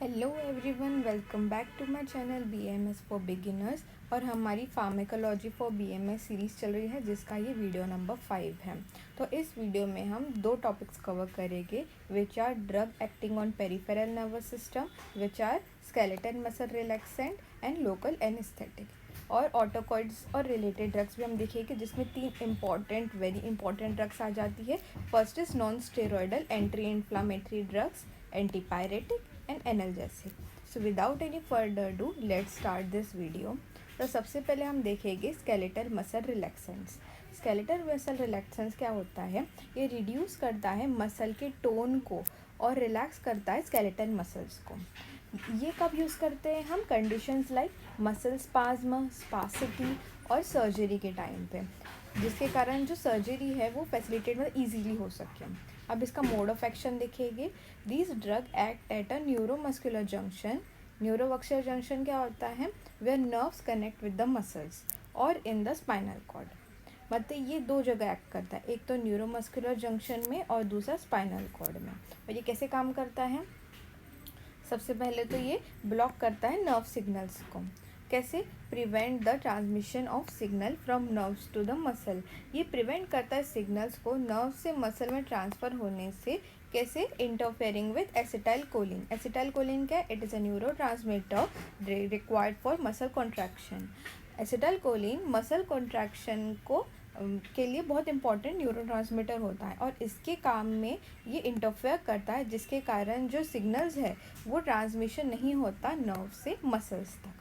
Hello everyone, welcome back to my channel BMS for beginners. और हमारी pharmacology for BMS series चल रही है जिसका ये वीडियो नंबर 5 है। तो इस वीडियो में हम दो टॉपिक्स कवर करेंगे which are drug acting on peripheral nervous system, which are skeleton muscle relaxant and local anesthetic. और ऑटोकॉइड्स और रिलेटेड ड्रग्स भी हम देखेंगे जिसमें तीन वेरी इंपॉर्टेंट ड्रग्स आ जाती है। First is non steroidal anti inflammatory drugs, antipyretic and analgesic. So without any further do let's start this video. तो सबसे पहले हम देखेंगे skeletal muscle relaxants. Skeletal muscle relaxants क्या होता है? ये रिड्यूस करता है मसल के टोन को और रिलैक्स करता है स्केलेटल मसल्स को। ये कब यूज़ करते हैं हम? Conditions like muscle spasm, spasticity और सर्जरी के टाइम पे, जिसके कारण जो सर्जरी है वो फैसिलिटेट मतलब ईजीली हो सके। अब इसका मोड ऑफ एक्शन देखेंगे। These drug act at a neuromuscular junction. Neuromuscular junction क्या होता है? Where nerves connect with the muscles और इन द स्पाइनल कॉर्ड। मतलब ये दो जगह एक्ट करता है, एक तो न्यूरोमस्कुलर जंक्शन में और दूसरा स्पाइनल कॉर्ड में। और ये कैसे काम करता है? सबसे पहले तो ये ब्लॉक करता है नर्व सिग्नल्स को। कैसे? Prevent the transmission of signal from nerves to the muscle. ये प्रिवेंट करता है सिग्नल्स को नर्व से मसल में ट्रांसफ़र होने से। कैसे? Interfering with acetyl choline. Acetyl choline क्या है? It is a neuro transmitter required for muscle contraction. Acetyl choline muscle contraction को के लिए बहुत इंपॉर्टेंट न्यूरोट्रांसमीटर होता है और इसके काम में ये इंटरफेयर करता है, जिसके कारण जो सिग्नल्स है वो ट्रांसमिशन नहीं होता नर्व से मसल्स तक।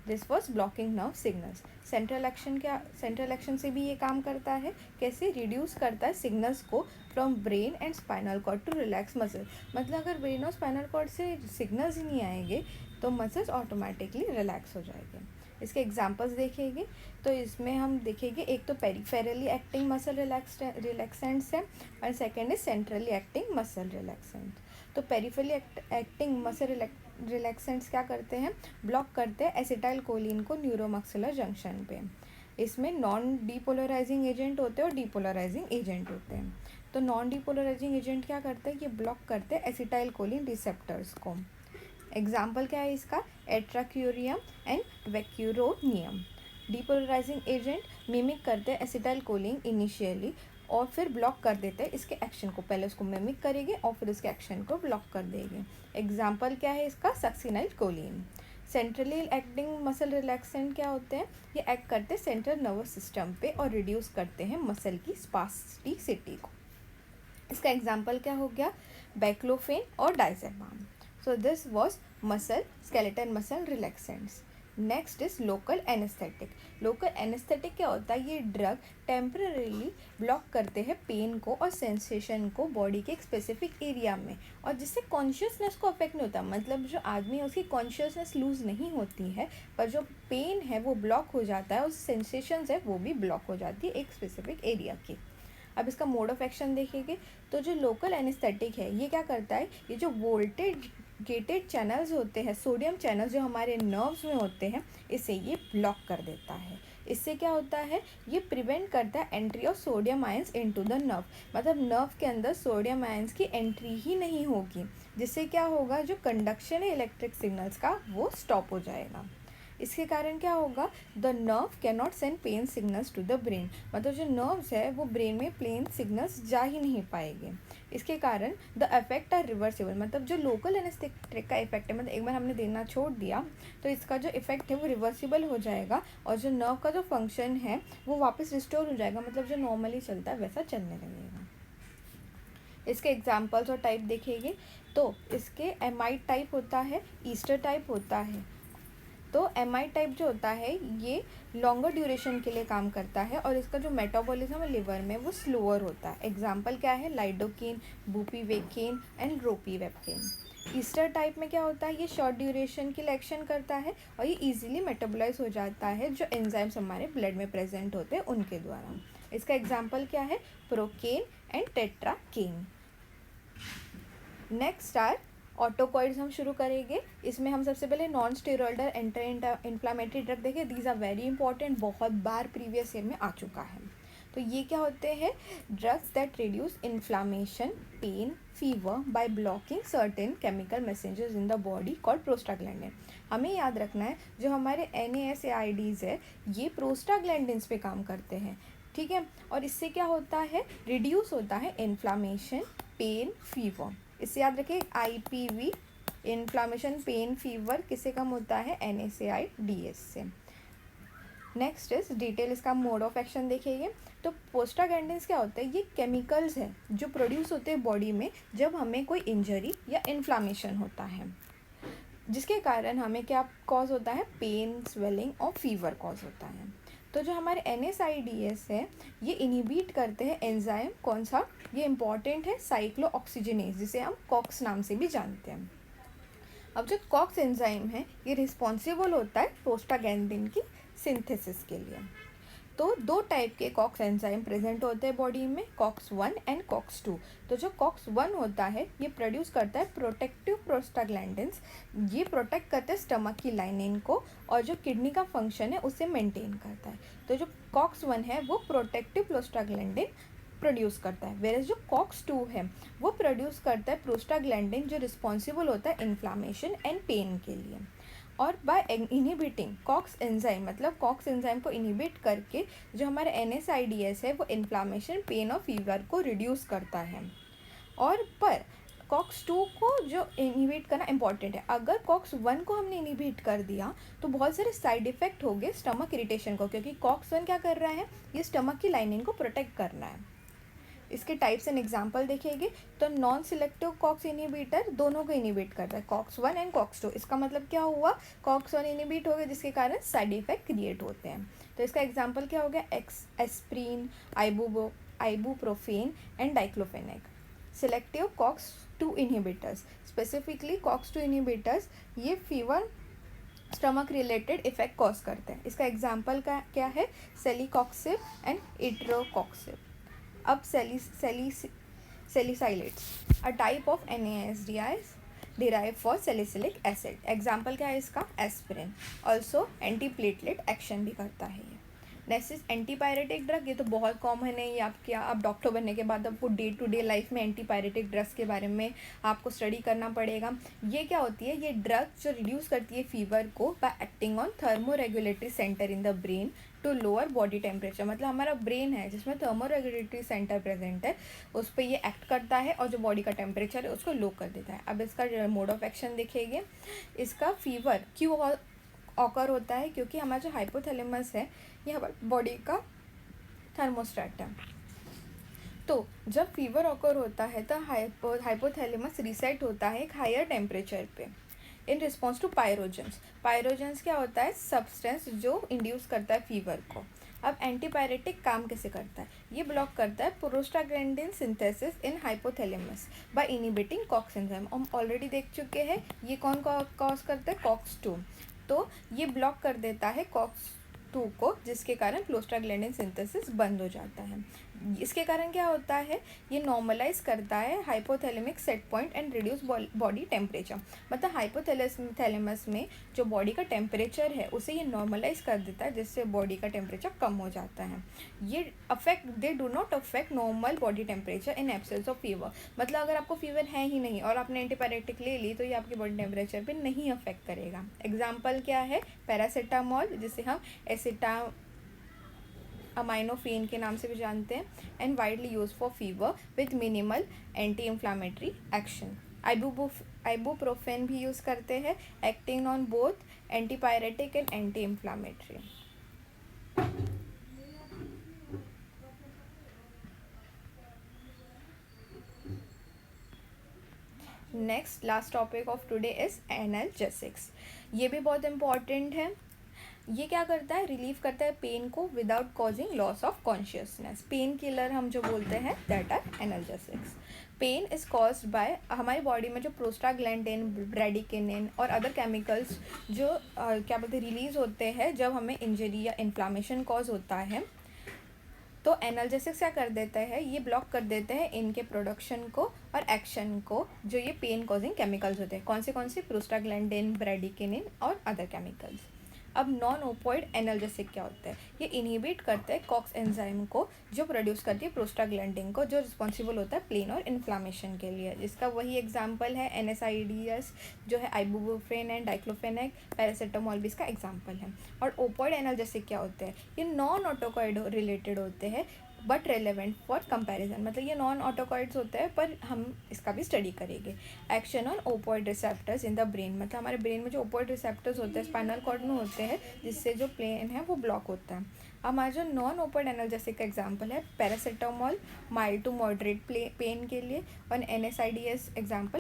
This was blocking nerve signals. Central action से भी ये काम करता है। कैसे? रिड्यूस करता है सिग्नल्स को from brain and spinal cord to relax muscle. मतलब अगर ब्रेन और स्पाइनल कॉर्ड से सिग्नल्स ही नहीं आएंगे तो मसल्स ऑटोमेटिकली रिलैक्स हो जाएंगे। इसके एग्जांपल्स देखेंगे तो इसमें हम देखेंगे, एक तो पेरिफेरली एक्टिंग मसल रिलैक्सेंट्स है और second is centrally acting muscle relaxant. तो पेरिफेरली एक्टिंग मसल रिलैक्सेंट्स क्या करते हैं? ब्लॉक करते हैं एसिटाइल कोलिन को न्यूरोमस्कुलर जंक्शन पे। इसमें नॉन डीपोलराइजिंग एजेंट होते हैं और डीपोलराइजिंग एजेंट होते हैं। तो नॉन डीपोलराइजिंग एजेंट क्या करते हैं? ये ब्लॉक करते हैं एसिटाइल कोलिन रिसेप्टर्स को। एग्जाम्पल क्या है इसका? Atracurium and वैक्यूरोनियम। Depolarising agent mimic करते हैं एसिटाइल कोलिन इनिशियली और फिर ब्लॉक कर देते हैं इसके एक्शन को। पहले उसको मिमिक करेंगे और फिर उसके एक्शन को ब्लॉक कर देंगे। एग्जाम्पल क्या है इसका? Succinylcholine. Centrally acting muscle relaxant क्या होते हैं? ये एक्ट करते हैं सेंट्रल नर्वस सिस्टम पे और रिड्यूस करते हैं मसल की स्पास्टिसिटी को। इसका एग्जाम्पल क्या हो गया? बैक्लोफेन और diazepam. So this was skeletal muscle relaxants. Next is local anaesthetic. Local anaesthetic क्या होता है? ये ड्रग टेम्पररीली ब्लॉक करते हैं पेन को और सेंसेशन को बॉडी के एक स्पेसिफिक एरिया में, और जिससे कॉन्शियसनेस को अफेक्ट नहीं होता। मतलब जो आदमी है उसकी कॉन्शियसनेस लूज नहीं होती है, पर जो पेन है वो ब्लॉक हो जाता है और सेंसेशंस है वो भी ब्लॉक हो जाती है एक स्पेसिफिक एरिया की। अब इसका मोड ऑफ एक्शन देखेंगे तो जो लोकल एनेस्थेटिक है ये क्या करता है? ये जो वोल्टेज गेटेड चैनल्स होते हैं, सोडियम चैनल्स जो हमारे नर्व्स में होते हैं, इसे ये ब्लॉक कर देता है। इससे क्या होता है? ये प्रिवेंट करता है entry of sodium ions into the nerve. मतलब नर्व के अंदर सोडियम आयंस की एंट्री ही नहीं होगी, जिससे क्या होगा? जो कंडक्शन है इलेक्ट्रिक सिग्नल्स का वो स्टॉप हो जाएगा। इसके कारण क्या होगा? The nerve can not send pain signals to the brain. मतलब जो नर्व्स है वो ब्रेन में पेन सिग्नल्स जा ही नहीं पाएंगे। इसके कारण द इफेक्ट आर रिवर्सिबल। मतलब जो लोकल एनेस्थेटिक का इफेक्ट है, मतलब एक बार हमने देना छोड़ दिया तो इसका जो इफेक्ट है वो रिवर्सिबल हो जाएगा और जो नर्व का जो फंक्शन है वो वापस रिस्टोर हो जाएगा। मतलब जो नॉर्मली चलता है वैसा चलने लगेगा। इसके एग्जाम्पल्स और टाइप देखेंगे तो इसके एमाइड टाइप होता है, ईस्टर टाइप होता है। तो एमाइड टाइप जो होता है ये लॉन्गर ड्यूरेशन के लिए काम करता है और इसका जो मेटाबॉलिज्म है लिवर में वो स्लोअर होता है। एग्जाम्पल क्या है? Lidocaine, bupivacaine and ropivacaine. Ester type में क्या होता है? ये शॉर्ट ड्यूरेशन के लिए एक्शन करता है और ये इजीली मेटाबोलाइज हो जाता है जो एंजाइम्स हमारे ब्लड में प्रेजेंट होते हैं उनके द्वारा। इसका एग्जाम्पल क्या है? Procaine and tetracaine. Next are autacoids हम शुरू करेंगे। इसमें हम सबसे पहले non steroidal anti inflammatory drug देखें। दीज आर वेरी इंपॉर्टेंट, बहुत बार प्रीवियस ईयर में आ चुका है। तो ये क्या होते हैं? Drugs that reduce inflammation, pain, fever by blocking certain chemical messengers in the body called prostaglandin. हमें याद रखना है जो हमारे NSAIDs है ये प्रोस्टाग्लैंडिन्स पे काम करते हैं, ठीक है। और इससे क्या होता है? रिड्यूस होता है इन्फ्लामेशन, पेन, फीवर। इससे याद रखिए IPV, इन्फ्लामेशन, पेन, फीवर किससे कम होता है? NSAIDs से। नेक्स्ट इज डिटेल इसका मोड ऑफ एक्शन देखिए। तो प्रोस्टाग्लैंडिन्स क्या होते हैं? ये केमिकल्स हैं जो प्रोड्यूस होते हैं बॉडी में जब हमें कोई इंजरी या इन्फ्लामेशन होता है, जिसके कारण हमें क्या कॉज होता है? पेन, स्वेलिंग और फीवर कॉज होता है। तो जो हमारे NSAIDs है ये इनहिबिट करते हैं एंजाइम, कौन सा? ये इंपॉर्टेंट है, साइक्लोऑक्सीजनेज, जिसे हम कॉक्स नाम से भी जानते हैं। अब जो कॉक्स एंजाइम है ये रिस्पॉन्सिबल होता है प्रोस्टाग्लैंडिन की सिंथेसिस के लिए। तो दो टाइप के कॉक्स एंजाइम प्रेजेंट होते हैं बॉडी में, COX-1 एंड COX-2। तो जो COX-1 होता है ये प्रोड्यूस करता है प्रोटेक्टिव प्रोस्टाग्लैंडिन्स, ये प्रोटेक्ट करते हैं स्टमक की लाइनिंग को और जो किडनी का फंक्शन है उसे मेंटेन करता है। तो जो COX-1 है वो प्रोटेक्टिव प्रोस्टाग्लैंडिन प्रोड्यूस करता है, वेयर जो COX-2 है वो प्रोड्यूस करता है प्रोस्टाग्लैंडिन जो रिस्पॉन्सिबल होता है इन्फ्लामेशन एंड पेन के लिए। और बाय इनहिबिटिंग कॉक्स एंजाइम, मतलब कॉक्स एंजाइम को इनहिबिट करके जो हमारे NSAIDs है वो इन्फ्लामेशन, पेन और फीवर को रिड्यूस करता है। और पर COX-2 को जो इनहिबिट करना इंपॉर्टेंट है। अगर COX-1 को हमने इनहिबिट कर दिया तो बहुत सारे साइड इफ़ेक्ट हो गए स्टमक इरिटेशन को, क्योंकि COX-1 क्या कर रहा है? ये स्टमक की लाइनिंग को प्रोटेक्ट करना है। इसके टाइप्स एंड एग्जाम्पल देखेंगे तो नॉन सिलेक्टिव कॉक्स इनहिबिटर दोनों को इनहिबिट करता है, COX-1 एंड COX-2। इसका मतलब क्या हुआ? COX-1 इनहिबिट हो गया जिसके कारण साइड इफेक्ट क्रिएट होते हैं। तो इसका एग्जाम्पल क्या हो गया? Aspirin, ibuprofen and diclofenac. Selective COX-2 inhibitors, specifically COX-2 inhibitors ये fever, stomach related effect cause करते हैं। इसका एग्जाम्पल क्या है? Celecoxib and etoricoxib. अब salicylates, a type of NSAIDs derived for salicylic acid। Example क्या है इसका? एस्पिरिन। ऑल्सो एंटीप्लेटलेट एक्शन भी करता है ये। Next is antipyretic drug. ये तो बहुत कॉमन है, ये आप डॉक्टर बनने के बाद आपको डे टू डे लाइफ में एंटीपायरेटिक ड्रग्स के बारे में आपको स्टडी करना पड़ेगा। ये क्या होती है? ये ड्रग जो रिड्यूस करती है फीवर को by acting on thermoregulatory center in the brain to lower body temperature. मतलब हमारा ब्रेन है जिसमें थर्मोरेगुलेटरी सेंटर प्रेजेंट है, उस पर ये एक्ट करता है और जो बॉडी का टेम्परेचर है उसको लो कर देता है। अब इसका मोड ऑफ एक्शन देखेंगे। इसका फीवर क्यों ऑकर होता है? क्योंकि हमारा जो हाइपोथैलेमस है ये हमारे बॉडी का थर्मोस्टेट है। तो जब फीवर ऑकर होता है तो हाइपोथैलेमस रीसेट होता है एक हायर टेम्परेचर पे in response to pyrogens. Pyrogens क्या होता है? सब्सटेंस जो इंड्यूस करता है फीवर को। अब एंटीपायरेटिक काम कैसे करता है? ये ब्लॉक करता है prostaglandin synthesis in hypothalamus by inhibiting COX enzyme. हम ऑलरेडी देख चुके हैं ये कौन कॉज करता है? COX-2। तो ये ब्लॉक कर देता है COX-2 को, जिसके कारण प्रोस्टाग्लैंडिन सिंथेसिस बंद हो जाता है। इसके कारण क्या होता है? ये नॉर्मलाइज करता है hypothalamic set point and reduce body temperature. मतलब हाइपोथैलेमस में जो बॉडी का टेम्परेचर है उसे ये नॉर्मलाइज कर देता है, जिससे बॉडी का टेम्परेचर कम हो जाता है। ये they do not affect normal body temperature in absence of fever. मतलब अगर आपको फीवर है ही नहीं और आपने एंटीपायरेटिक ले ली तो ये आपकी बॉडी टेम्परेचर पे नहीं अफेक्ट करेगा। एग्जाम्पल क्या है? पैरासीटामोल, जिसे हम अमाइनोफेन के नाम से भी जानते हैं, and widely use for fever with minimal anti inflammatory action. Ibuprofen भी यूज़ करते हैं, acting on both antipyretic and anti inflammatory. Next last topic of today is analgesics. ये भी बहुत इंपॉर्टेंट है। ये क्या करता है? रिलीव करता है पेन को without causing loss of consciousness. Pain killer हम जो बोलते हैं that are analgesics. Pain is caused by हमारी बॉडी में जो प्रोस्टाग्लैंडिन, ब्रैडिकिनिन और अदर केमिकल्स जो क्या बोलते हैं रिलीज होते हैं जब हमें इंजरी या इन्फ्लामेशन कॉज होता है। तो एनाल्जेसिक्स क्या कर देता है? ये ब्लॉक कर देते हैं इनके प्रोडक्शन को और एक्शन को, जो ये पेन कॉजिंग केमिकल्स होते हैं। कौन से? प्रोस्टाग्लैंडिन, ब्रैडिकिनिन और अदर केमिकल्स। अब नॉन ओपोइड एनाल्जेसिक क्या होता है? ये इनहिबिट करता है कॉक्स एंजाइम को जो प्रोड्यूस करती है प्रोस्टाग्लैंडिन को, जो रिस्पॉन्सिबल होता है पेन और इन्फ्लामेशन के लिए। इसका वही एग्जाम्पल है NSAIDs जो है आइबुप्रोफेन एंड डाइक्लोफेनेक, पैरासीटामोल भी इसका एग्जाम्पल है। और ओपोइड एनाल्जेसिक क्या होते हैं? ये नॉन ऑटोकॉइड रिलेटेड होते हैं बट रेलेवेंट फॉर कंपैरिजन, मतलब ये नॉन ऑटोकॉइड्स होते हैं पर हम इसका भी स्टडी करेंगे। Action on opioid receptors in the brain, मतलब हमारे ब्रेन में जो ओपोइड रिसेप्टर्स होते हैं स्पाइनल कॉर्ड में होते हैं, जिससे जो प्लेन है वो ब्लॉक होता है। हमारा जो नॉन ओपोइड एनाल्जेसिक का एग्जाम्पल है paracetamol, mild to moderate pain के लिए, और NSAIDs एग्जाम्पल